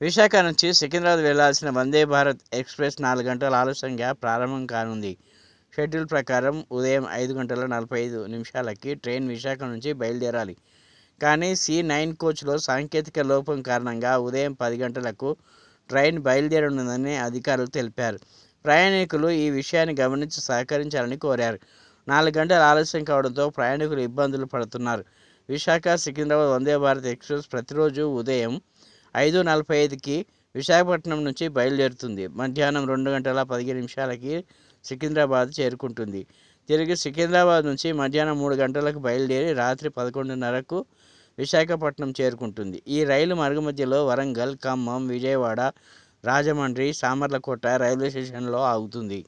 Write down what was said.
విశాఖ నుంచి సికింద్రాబాద్ వెళ్లాల్సిన వందే భారత్ ఎక్స్ప్రెస్ 4 గంటల ఆలస్యంగా ప్రారంభం కానుంది. షెడ్యూల్ ప్రకారం ఉదయం 5:45కి ట్రైన్ విశాఖ నుంచి బయలుదేరాలి. కానీ C9 కోచ్లో సాంకేతిక లోపం కారణంగా ఉదయం 10 గంటలకు ట్రైన్ బయలుదేరనుందని అధికారులు తెలిపారు. ప్రయాణికులు ఈ విషయాన్ని గమనించి సహకరించాలని కోరారు. 4 గంటల ఆలస్యం కావడంతో ప్రయాణికులు ఇబ్బందులు పడుతున్నారు. విశాఖ సికింద్రాబాద్ వందే భారత్ ఎక్స్ప్రెస్ ప్రతిరోజు ఉదయం 5:45కి విశాఖపట్నం నుంచి బయలుదేరుతుంది. మధ్యాహ్నం 2:15కి సికింద్రాబాద్ చేరుకుంటుంది. తిరిగి సికింద్రాబాద్ నుంచి మధ్యాహ్నం 3 గంటలకు బయలుదేరి రాత్రి 11:30కు విశాఖపట్నం చేరుకుంటుంది. ఈ రైలు మార్గమధ్యలో వరంగల్, ఖమ్మం, విజయవాడ, రాజమండ్రి, సామర్లకోట రైల్వే స్టేషన్లలో ఆగుతుంది.